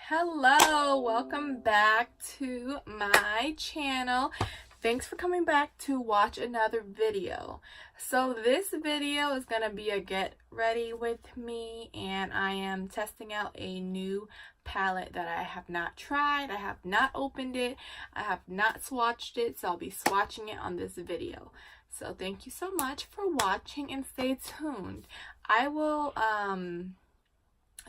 Hello, welcome back to my channel. Thanks for coming back to watch another video. So this video is gonna be a get ready with me, and I am testing out a new palette that I have not tried. I have not opened it, I have not swatched it, so I'll be swatching it on this video. So thank you so much for watching and stay tuned. I will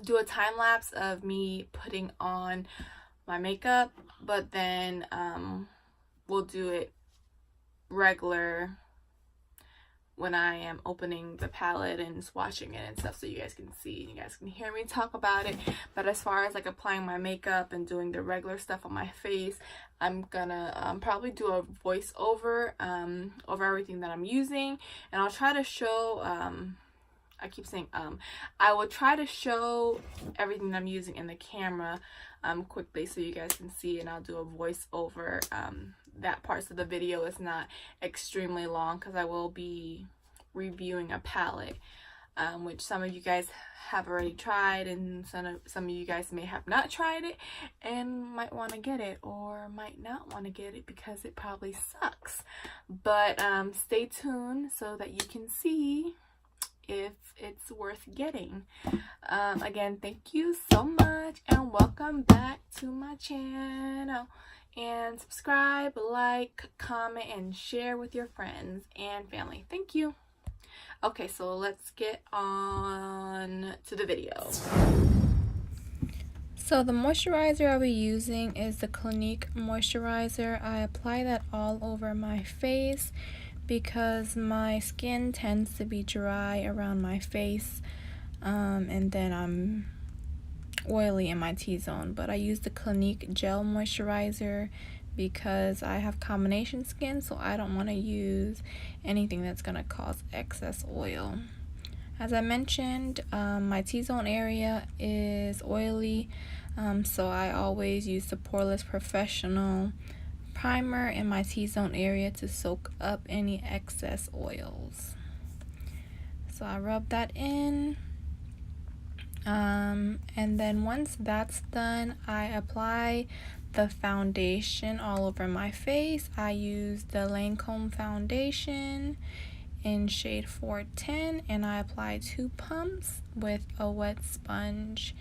do a time lapse of me putting on my makeup, but then we'll do it regular when I am opening the palette and swatching it and stuff, so you guys can see, you guys can hear me talk about it. But as far as like applying my makeup and doing the regular stuff on my face, I'm gonna probably do a voiceover over everything that I'm using, and I'll try to show I keep saying I will try to show everything that I'm using in the camera quickly so you guys can see, and I'll do a voice over that part so the video is not extremely long, because I will be reviewing a palette which some of you guys have already tried, and some of you guys may have not tried it and might want to get it or might not want to get it because it probably sucks. But stay tuned so that you can see if it's worth getting. Again, thank you so much and welcome back to my channel, and subscribe, like, comment, and share with your friends and family. Thank you. Okay, so let's get on to the video. So the moisturizer I'll be using is the Clinique moisturizer. I apply that all over my face because my skin tends to be dry around my face, and then I'm oily in my T-zone. But I use the Clinique gel moisturizer because I have combination skin, so I don't want to use anything that's going to cause excess oil. As I mentioned, my T-zone area is oily, so I always use the POREfessional primer in my T-zone area to soak up any excess oils. So I rub that in, and then once that's done, I apply the foundation all over my face. I use the Lancôme foundation in shade 410, and I apply 2 pumps with a wet sponge,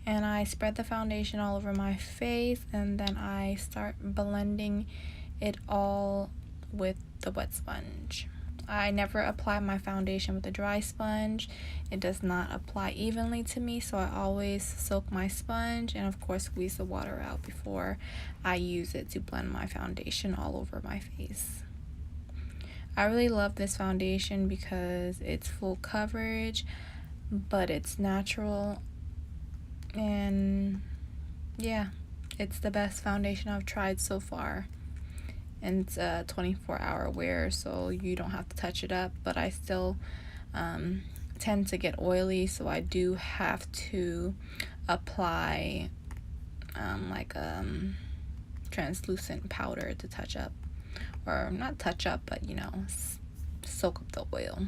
and I spread the foundation all over my face, and then I start blending it all with the wet sponge. I never apply my foundation with a dry sponge. It does not apply evenly to me, so I always soak my sponge and of course squeeze the water out before I use it to blend my foundation all over my face. I really love this foundation because it's full coverage, but it's natural, and yeah, it's the best foundation I've tried so far. And it's a 24-hour wear, so you don't have to touch it up, but I still tend to get oily, so I do have to apply like translucent powder to touch up, or not touch up, but you know, soak up the oil.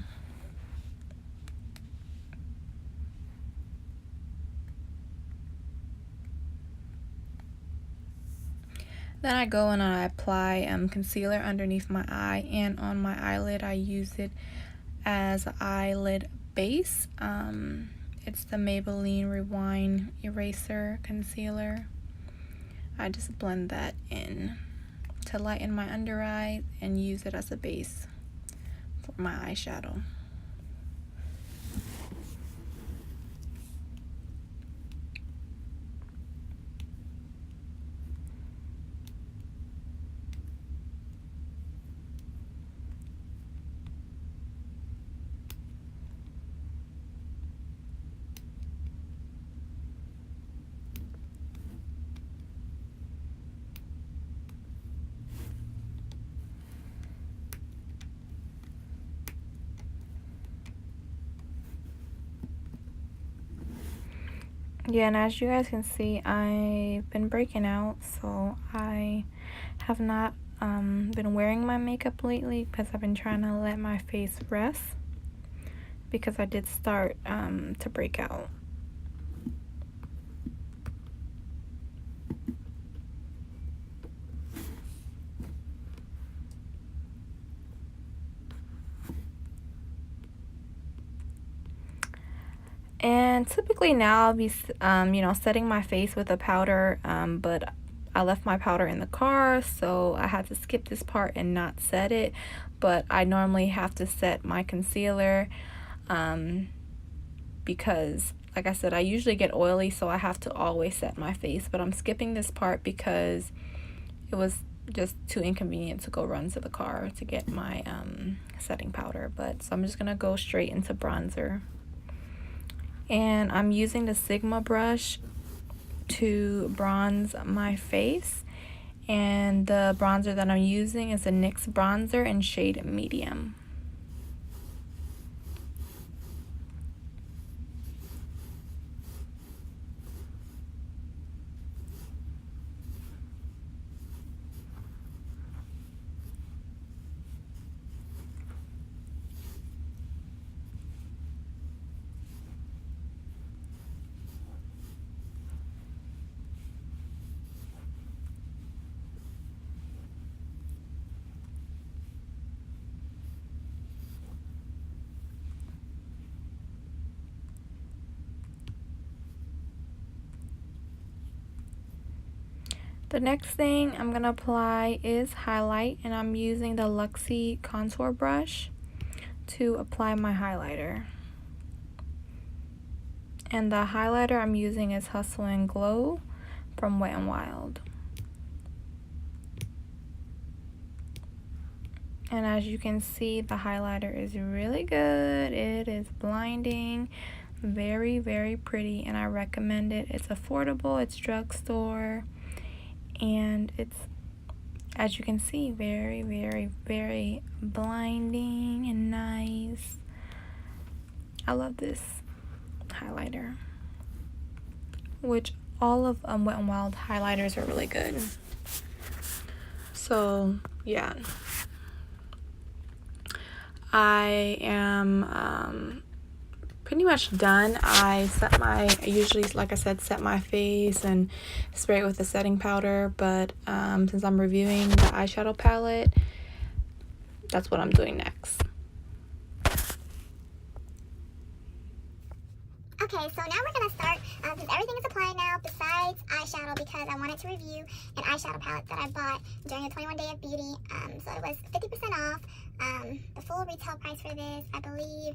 Then I go and I apply concealer underneath my eye and on my eyelid. I use it as eyelid base. It's the Maybelline Rewind Eraser Concealer. I just blend that in to lighten my under eye and use it as a base for my eyeshadow. Yeah, and as you guys can see, I've been breaking out, so I have not been wearing my makeup lately because I've been trying to let my face rest, because I did start to break out. And typically now I'll be, you know, setting my face with a powder, but I left my powder in the car, so I had to skip this part and not set it. But I normally have to set my concealer because, like I said, I usually get oily, so I have to always set my face. But I'm skipping this part because it was just too inconvenient to go run to the car to get my setting powder. But so I'm just gonna go straight into bronzer, and I'm using the Sigma brush to bronze my face, and the bronzer that I'm using is a NYX bronzer in shade medium. The next thing I'm going to apply is highlight, and I'm using the Luxie contour brush to apply my highlighter. And the highlighter I'm using is Hustle and Glow from Wet n Wild. And as you can see, the highlighter is really good. It is blinding, very, very pretty, and I recommend it. It's affordable, it's drugstore, and it's, as you can see, very, very, very blinding and nice. I love this highlighter, which all of Wet n Wild highlighters are really good. So yeah, I am pretty much done. I usually, like I said, set my face and spray it with a setting powder, but since I'm reviewing the eyeshadow palette, that's what I'm doing next. Okay, so now we're going to start, since everything is applied now besides eyeshadow, because I wanted to review an eyeshadow palette that I bought during the 21 Day of Beauty. So it was 50% off. The full retail price for this, I believe,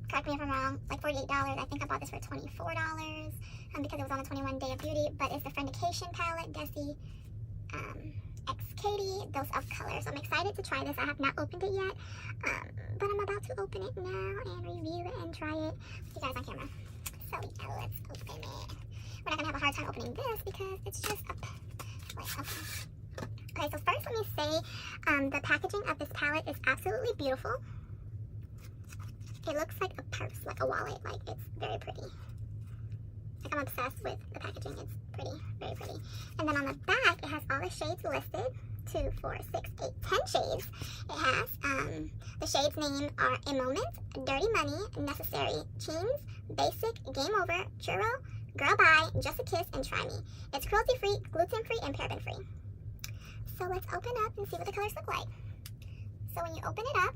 correct me if I'm wrong, like $48. I think I bought this for $24 because it was on the 21 Day of Beauty. But it's the Friendcation palette, DesiXKaty, Dose of Color. So I'm excited to try this. I have not opened it yet, but I'm about to open it now and review it and try it with you guys on camera. So yeah, let's open it. We're not going to have a hard time opening this because it's just a palette. Okay, so first let me say the packaging of this palette is absolutely beautiful. It looks like a purse, like a wallet, like it's very pretty. Like I'm obsessed with the packaging, it's pretty, very pretty. And then on the back, it has all the shades listed, 2, 4, 6, 8, 10 shades. It has, the shades name are A Moment, Dirty Money, Necessary, Cheens, Basic, Game Over, Churro, Girl Bye, Just a Kiss, and Try Me. It's cruelty-free, gluten-free, and paraben-free. So let's open up and see what the colors look like. So when you open it up,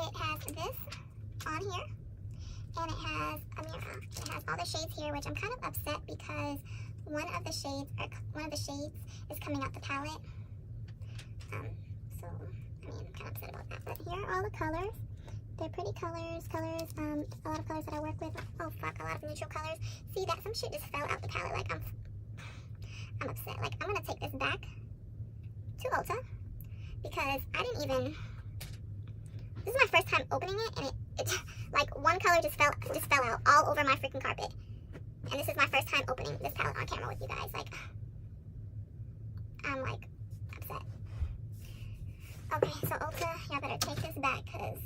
it has this on here, and it has a mirror. It has all the shades here, which I'm kind of upset because one of the shades is coming out the palette. So I mean, I'm kind of upset about that. But here are all the colors. They're pretty colors. A lot of colors that I work with. Oh fuck, a lot of neutral colors. See that some shit just fell out the palette. Like I'm upset. Like I'm gonna take this back to Ulta because I didn't even. This is my first time opening it, and it like one color just fell out all over my freaking carpet. And this is my first time opening this palette on camera with you guys. Like, I'm like upset. Okay, so Ulta, y'all better take this back, cause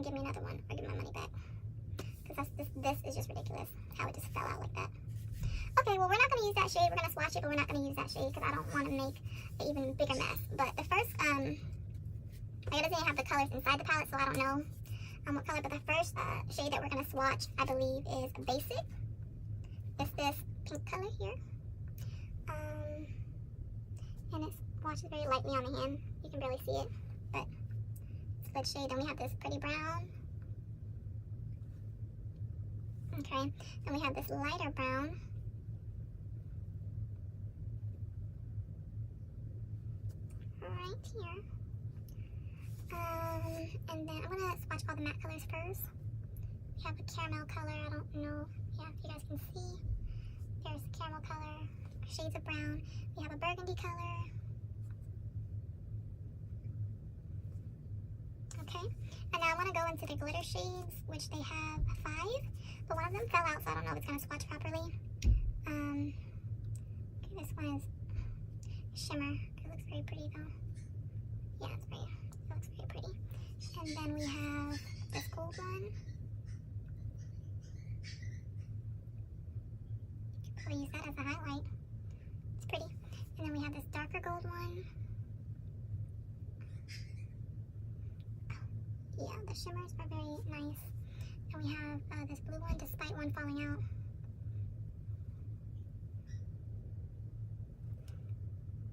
give me another one or give me my money back. Cause this is just ridiculous how it just fell out like that. Okay, well we're not gonna use that shade. We're gonna swatch it, but we're not gonna use that shade because I don't want to make an even bigger mess. But the first it doesn't have the colors inside the palette, so I don't know what color, but the first shade that we're going to swatch, I believe, is Basic. It's this pink color here. And it swatches very lightly on the hand. You can barely see it, but it's a good shade. Then we have this pretty brown. Okay, then we have this lighter brown. Right here. And then I'm gonna swatch all the matte colors first. We have a caramel color, I don't know, yeah, if you guys can see. There's the caramel color, shades of brown. We have a burgundy color. Okay, and now I want to go into the glitter shades, which they have 5, but one of them fell out, so I don't know if it's going to swatch properly. Okay, this one is shimmer. It looks very pretty though. Yeah, it looks very pretty. And then we have this gold one. I'll use that as a highlight. It's pretty. And then we have this darker gold one. Yeah, the shimmers are very nice. And we have this blue one, despite one falling out.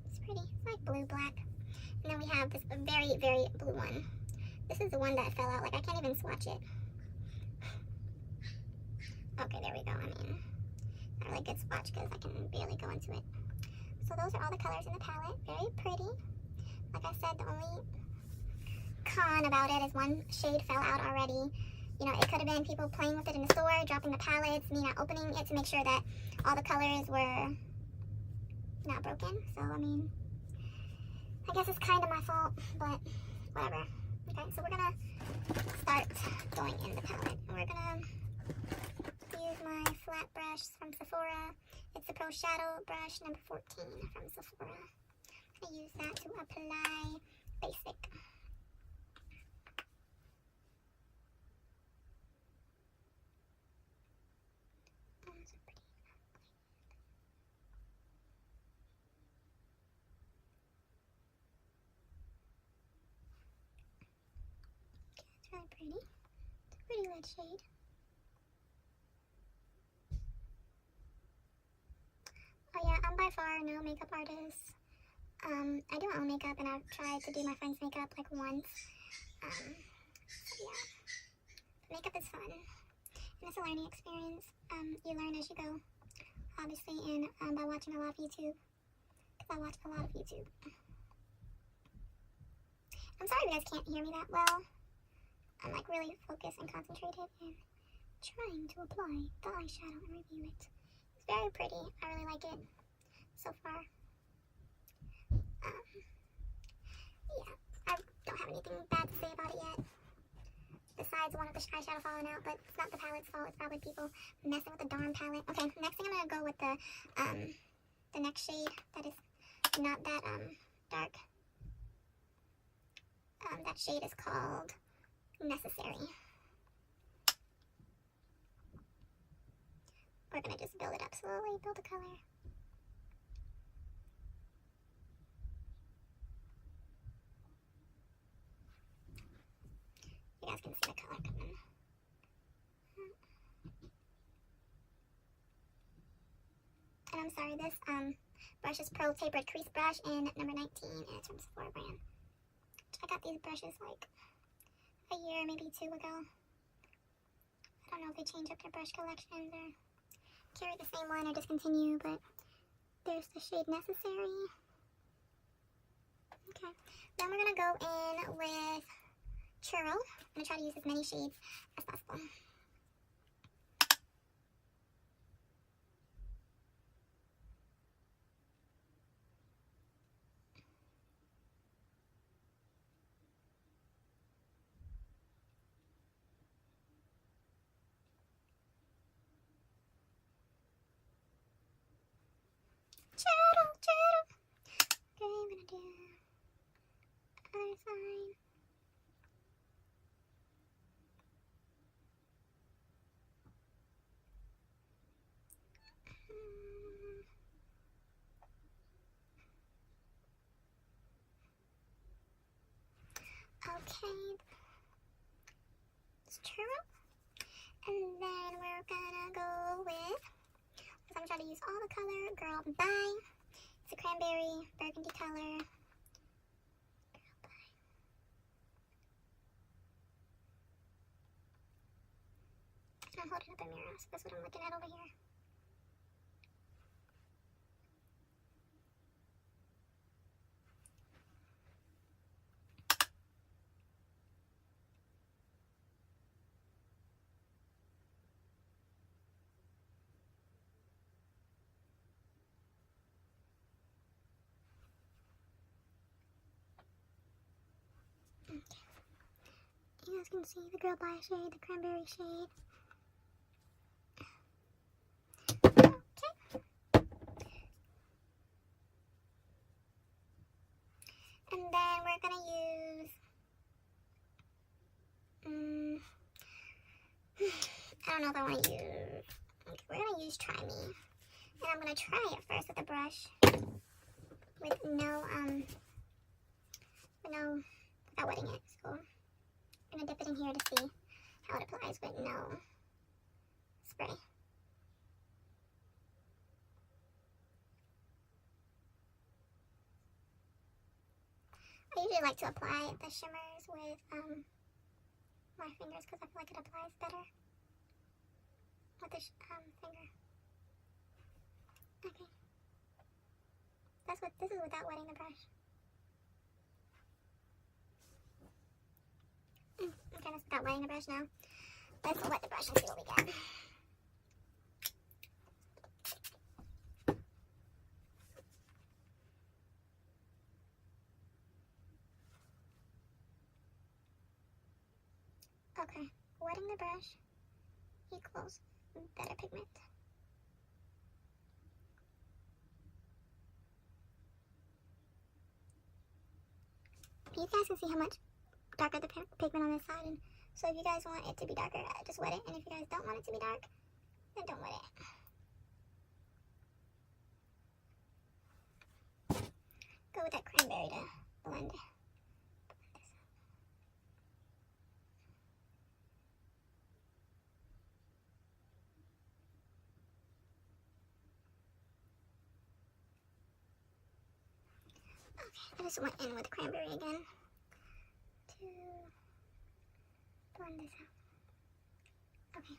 It's pretty. It's like blue-black. And then we have this very, very blue one. This is the one that fell out. Like, I can't even swatch it. Okay, there we go. I mean, not really good swatch because I can barely go into it. So those are all the colors in the palette. Very pretty. Like I said, the only con about it is one shade fell out already. You know, it could have been people playing with it in the store, dropping the palettes, me not opening it to make sure that all the colors were not broken. So, I mean, I guess it's kind of my fault, but whatever. Okay, so we're gonna start going in the palette. And we're gonna use my flat brush from Sephora. It's the Pro Shadow brush number 14 from Sephora. I'm gonna use that to apply basic. Pretty. It's a pretty red shade. Oh yeah, I'm by far no makeup artist. I do my own makeup and I've tried to do my friend's makeup like once. So yeah, makeup is fun and it's a learning experience. You learn as you go, obviously, and by watching a lot of YouTube, because I watch a lot of YouTube. I'm sorry you guys can't hear me that well. I'm like really focused and concentrated and trying to apply the eyeshadow and review it. It's very pretty. I really like it so far. Yeah, I don't have anything bad to say about it yet. Besides one of the eyeshadow falling out, but it's not the palette's fault. It's probably people messing with the darn palette. Okay, next thing I'm gonna go with the next shade that is not that dark. That shade is called Necessary. We're gonna just build it up slowly, build a color. You guys can see the color coming. And I'm sorry, this brush is Pro Tapered Crease Brush in number 19, and it's from Sephora brand. I got these brushes like a year, maybe 2 ago. I don't know if they change up their brush collections or carry the same one or discontinue, but there's the shade Necessary. Okay, then we're gonna go in with Churro. I'm gonna try to use as many shades as possible. Churro. Okay, I'm gonna do other side. Okay, it's Churro. And then we're gonna go with, because I'm trying to use all the color, Girl Bye. It's a cranberry, burgundy color. Girl Bye. I'm holding up a mirror, so that's what I'm looking at over here. Okay. You guys can see the Girl Bye shade, the cranberry shade. Okay. And then we're gonna use, I don't know if I want to use, okay, we're gonna use Try Me. And I'm gonna try it first with a brush with without wetting it. So I'm gonna dip it in here to see how it applies with no spray. I usually like to apply the shimmers with my fingers because I feel like it applies better with the finger. Okay. This is without wetting the brush. Okay, that's without wetting the brush now. Let's wet the brush and see what we get. Okay, wetting the brush equals better pigment. You guys can see how much darker the pigment on this side, and so if you guys want it to be darker, just wet it, and if you guys don't want it to be dark, then don't wet it. Go with that cranberry to blend this up. Okay, I just went in with cranberry again to blend this out. Okay,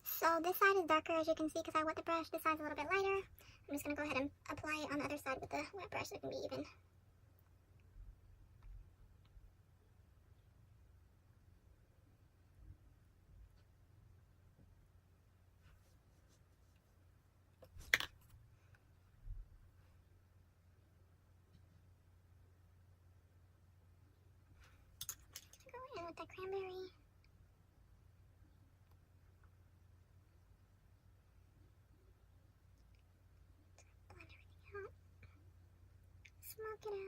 so this side is darker, as you can see, because I wet the brush. This side's a little bit lighter. I'm just going to go ahead and apply it on the other side with the wet brush so it can be even. Go in with the cranberry. Smoke it out.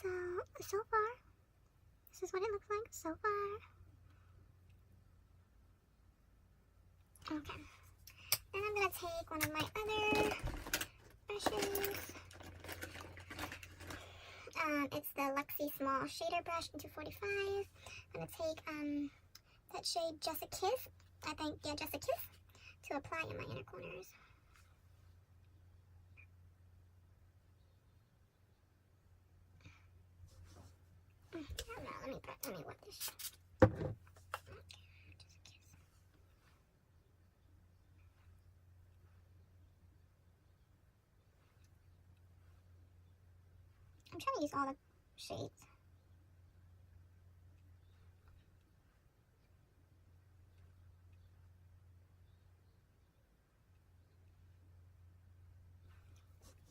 Okay, so far, this is what it looks like so far. Okay, then I'm going to take one of my other brushes. It's the Luxie Small Shader Brush in 245. I'm going to take that shade Just a Kiss. I think, yeah, Just a Kiss, to apply in my inner corners. No, let me wet this. Okay, Just a Kiss. I'm trying to use all the shades.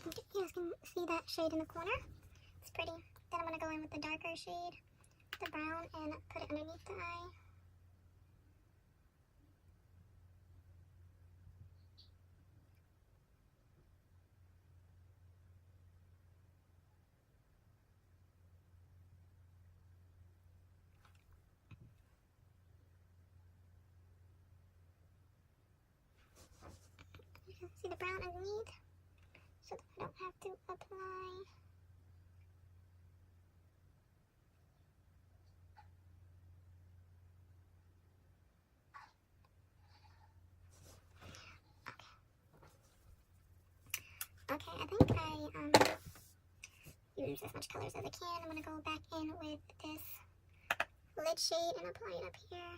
Okay, you guys can see that shade in the corner. It's pretty. Then I'm going to go in with the darker shade, the brown, and put it underneath the eye. You can see the brown underneath, so that I don't have to apply. Okay, I think I use as much colors as I can. I'm going to go back in with this lid shade and apply it up here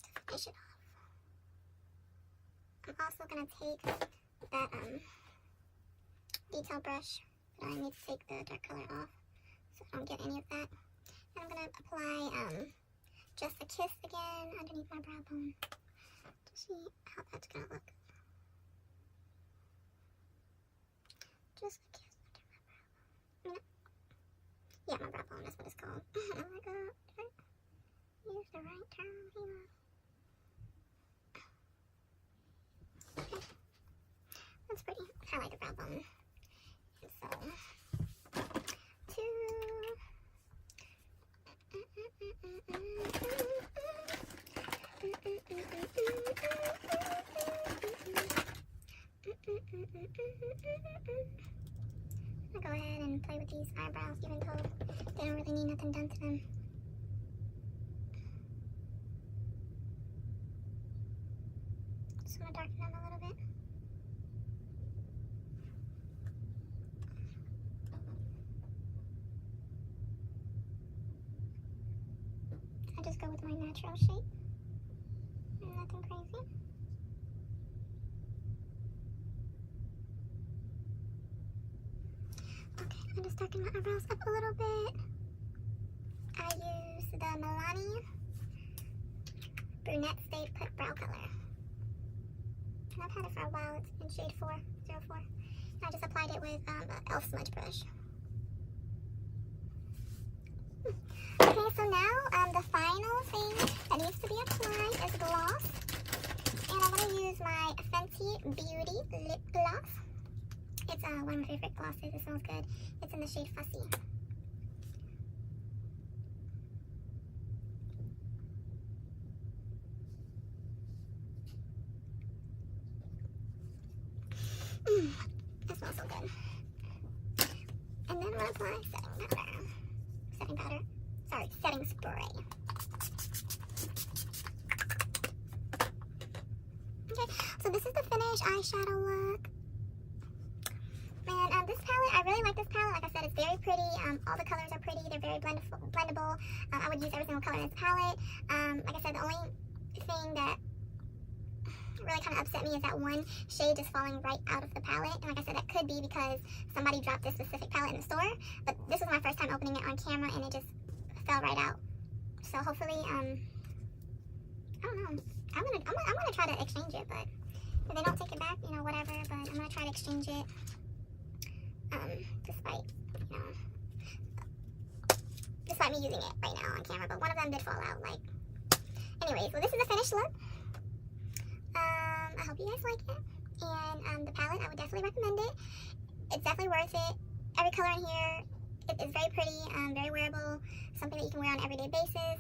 to finish it off. I'm also going to take that detail brush, but I need to take the dark color off so I don't get any of that. And I'm going to apply just a kiss again underneath my brow bone to see how that's going to look. Just a kiss under my brow bone. Yeah, my brow bone, that's what it's called. Oh my god, did I use the right term here? Okay. That's pretty. I like the brow bone. And so, I'll go ahead and play with these eyebrows, even though they don't really need nothing done to them. Just want to darken them a little bit. I just go with my natural shape. Nothing crazy. Okay, I'm just darken my eyebrows up a little bit. I use the Maybelline Brunette Stay Put Brow Color. And I've had it for a while. It's in shade 404. And I just applied it with an e.l.f. smudge brush. Okay, so now the final thing that needs to be applied is gloss. And I'm going to use my Fenty Beauty Lip Gloss. It's one of my favorite glosses. It smells good. It's in the shade Fussy. That smells so good. And then I'm going to apply setting powder. Setting spray. Okay, so this is the finished eyeshadow look. And this palette, I really like this palette. Like I said, it's very pretty. All the colors are pretty. They're very blendable. I would use every single color in this palette. Like I said, the only thing that really kind of upset me is that one shade just falling right out of the palette. And like I said, that could be because somebody dropped this specific palette in the store. But this was my first time opening it on camera, and it just fell right out. So hopefully, I don't know. I'm gonna try to exchange it, but if they don't take it back, you know, whatever. But I'm gonna try to exchange it. Despite me using it right now on camera, but one of them did fall out. Like, anyways, well, this is the finished look. I hope you guys like it. And the palette, I would definitely recommend it. It's definitely worth it. Every color in here is very pretty, very wearable, something that you can wear on an everyday basis,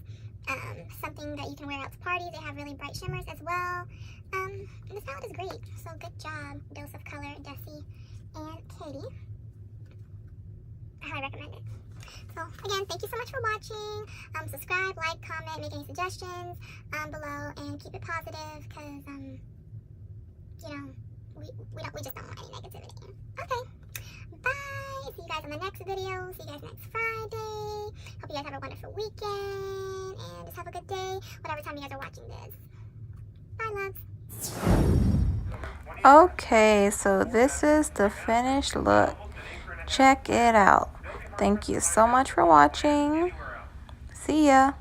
something that you can wear out to parties. They have really bright shimmers as well. And this palette is great. So good job, Dose of Color, Desi, and Katy. I highly recommend it. So again, thank you so much for watching. Subscribe, like, comment, make any suggestions below, and keep it positive, because you know, we just don't want any negativity. Okay, bye. See you guys in the next video. See you guys next Friday. Hope you guys have a wonderful weekend, and just have a good day, whatever time you guys are watching this. Bye, loves. Okay, so this is the finished look. Check it out. Thank you so much for watching. See ya.